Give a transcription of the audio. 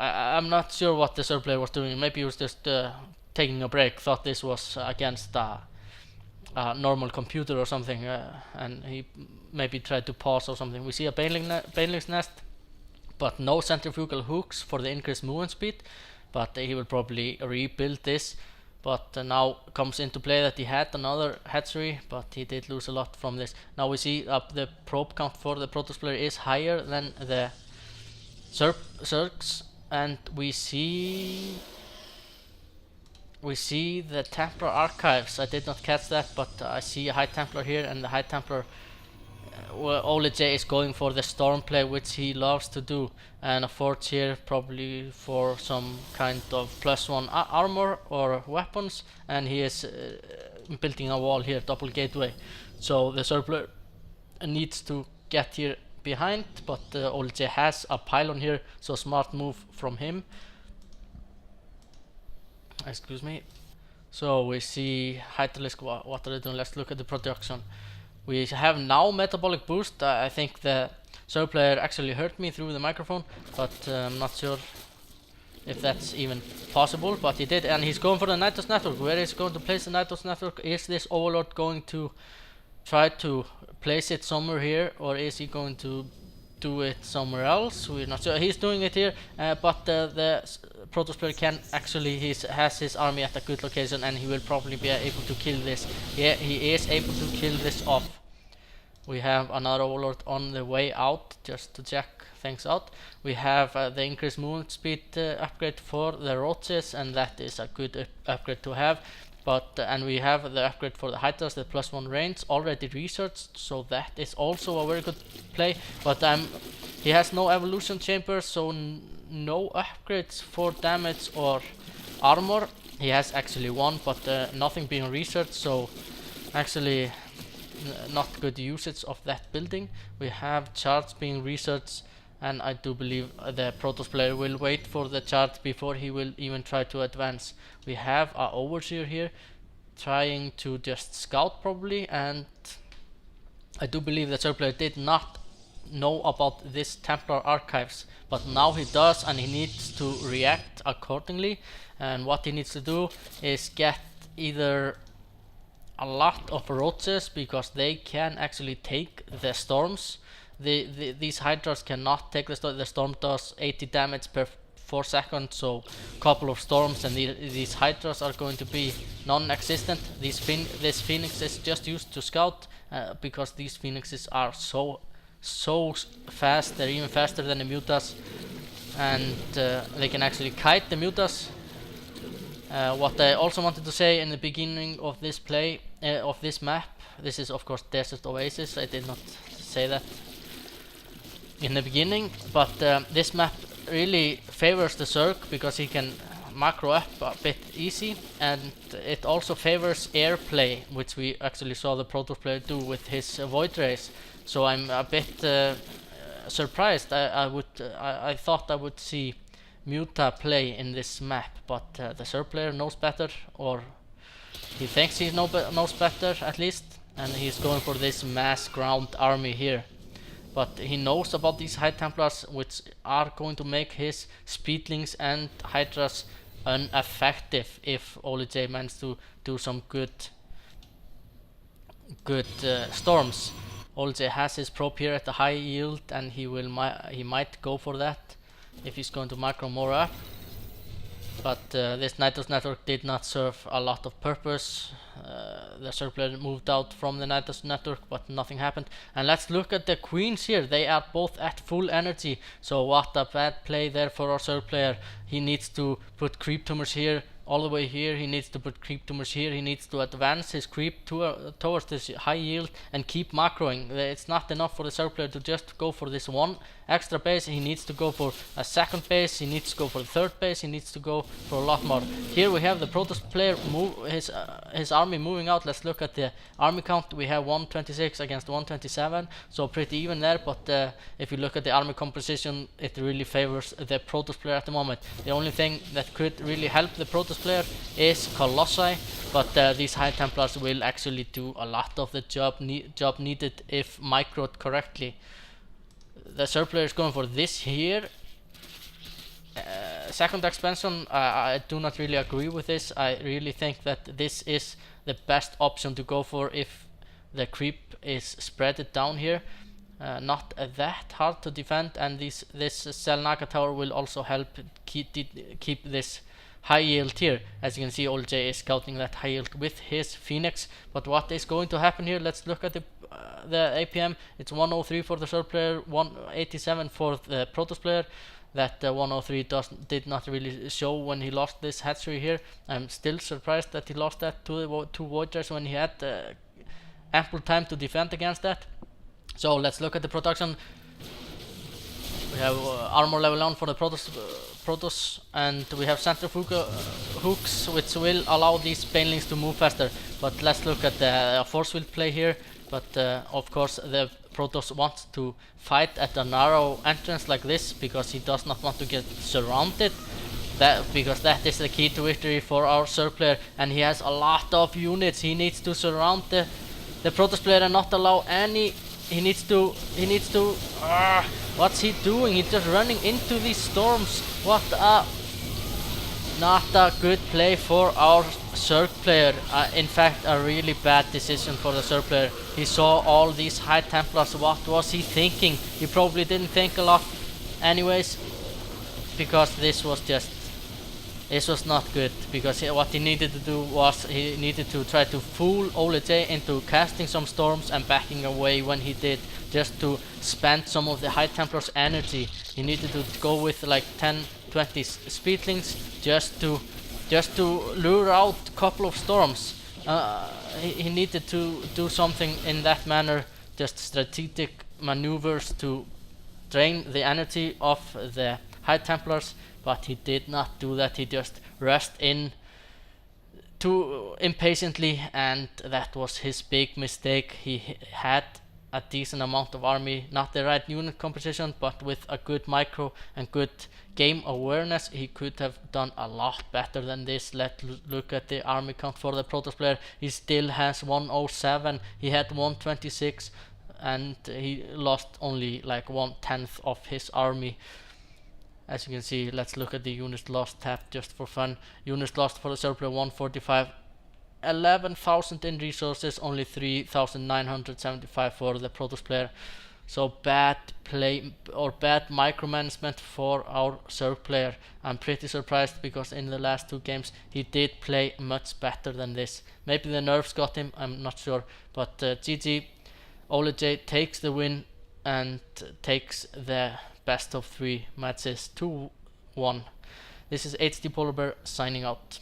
I'm not sure what the Serb player was doing. Maybe he was just taking a break, thought this was against a normal computer or something, and he maybe tried to pause or something. We see a baneling's nest, but no centrifugal hooks for the increased movement speed, but he will probably rebuild this. But now comes into play that he had another hatchery, but he did lose a lot from this. Now we see the probe count for the Protoss player is higher than the Zergs, and we see the Templar archives. I did not catch that, but I see a High Templar here, and the High Templar, Ólij is going for the storm play, which he loves to do, and a Forge here probably for some kind of +1 armor or weapons, and he is building a wall here, double gateway. So the Serb player needs to get here behind, but Ólij has a pylon here, so smart move from him. Excuse me. So we see Hydralisk, what are they doing? Let's look at the production. We have now metabolic boost. I think the Serb player actually heard me through the microphone, but I'm not sure if that's even possible, but he did, and he's going for the Nitos network. Where is he going to place the Nitos network? Is this Overlord going to try to place it somewhere here, or is he going to do it somewhere else? We're not sure. He's doing it here, but the Protoss player can actually, has his army at a good location, and he will probably be able to kill this. Yeah, he is able to kill this off. We have another Overlord on the way out, just to check things out. We have the increased movement speed upgrade for the Roaches, and that is a good upgrade to have. But and we have the upgrade for the Hydras, the +1 range, already researched, so that is also a very good play. But he has no evolution chambers, so no upgrades for damage or armor. He has actually one, but nothing being researched, so actually not good usage of that building. We have charts being researched, and I do believe the Protoss player will wait for the chart before he will even try to advance. We have our Overseer here trying to just scout probably, and I do believe the Serb player did not know about this Templar archives, but now he does, and he needs to react accordingly. And what he needs to do is get either a lot of Roaches, because they can actually take the storms. These Hydras cannot take the storm. The storm does 80 damage per 4 seconds, so a couple of storms and these Hydras are going to be non-existent. This Phoenix is just used to scout, because these Phoenixes are so fast. They're even faster than the Mutas, and they can actually kite the Mutas. What I also wanted to say in the beginning of this play, of this map, this is of course Desert Oasis. I did not say that in the beginning, but this map really favors the Zerg because he can macro up a bit easy, and it also favors airplay, which we actually saw the Protoss player do with his Void Rays. So I'm a bit surprised. I thought I would see Muta play in this map, but the Serb player knows better, or he thinks he knows better at least, and he's going for this mass ground army here. But he knows about these High Templars, which are going to make his Speedlings and Hydras ineffective if Ólij manages to do some good storms. Ólij has his probe here at the high yield, and he might go for that if he's going to macro more up. But this Nitos network did not serve a lot of purpose. The Serb player moved out from the Nitos network, but nothing happened. And let's look at the queens here. They are both at full energy, so what a bad play there for our Serb player. He needs to put creep tumors here, all the way here. He needs to put creep tumors here. He needs to advance his creep towards this high yield and keep macroing. It's not enough for the Serb player to just go for this one extra base. He needs to go for a second base. He needs to go for the third base. He needs to go for a lot more. Here we have the Protoss player move his army moving out. Let's look at the army count. We have 126 against 127, so pretty even there. But if you look at the army composition, it really favors the Protoss player at the moment. The only thing that could really help the Protoss player is Colossi, but these High Templars will actually do a lot of the job needed if microed correctly. The Serb player is going for this here. second expansion, I do not really agree with this. I really think that this is the best option to go for if the creep is spread down here. Not that hard to defend, and this Selnaga tower will also help keep this high yield here. As you can see, Ólij is scouting that high yield with his Phoenix. But what is going to happen here? Let's look at the APM. It's 103 for the Serb player, 187 for the Protoss player. That 103 did not really show when he lost this hatchery here. I'm still surprised that he lost that to the two Voyagers when he had ample time to defend against that. So let's look at the production. We have armor level 1 for the Protoss, and we have centrifugal hooks, which will allow these banelings to move faster. But let's look at the force field play here. But of course the Protoss wants to fight at a narrow entrance like this because he does not want to get surrounded. Because that is the key to victory for our Serb player, and he has a lot of units. He needs to surround the Protoss player and not allow any. He needs to. What's he doing? He's just running into these storms. What a not a good play for our Serb player. In fact, a really bad decision for the Serb player. He saw all these High Templars. What was he thinking? He probably didn't think a lot anyways, because this was not good. Because what he needed to do was he needed to try to fool Ólij into casting some storms and backing away when he did, just to spend some of the High Templars energy. He needed to go with like 10-20 speedlings just to lure out a couple of storms. He needed to do something in that manner, just strategic maneuvers to drain the energy of the High Templars, but he did not do that. He just rushed in too impatiently, and that was his big mistake. He had a decent amount of army, not the right unit composition, but with a good micro and good game awareness, he could have done a lot better than this. Let's look at the army count for the Protoss player. He still has 107, he had 126, and he lost only like 1/10 of his army. As you can see, let's look at the units lost tab just for fun. Units lost for the Serb player 145, 11,000 in resources, only 3,975 for the Protoss player. So bad play or bad micromanagement for our Serb player. I'm pretty surprised because in the last two games he did play much better than this. Maybe the nerves got him, I'm not sure. But GG, Ólij takes the win and takes the best of 3 matches 2-1. This is HDpolarbear signing out.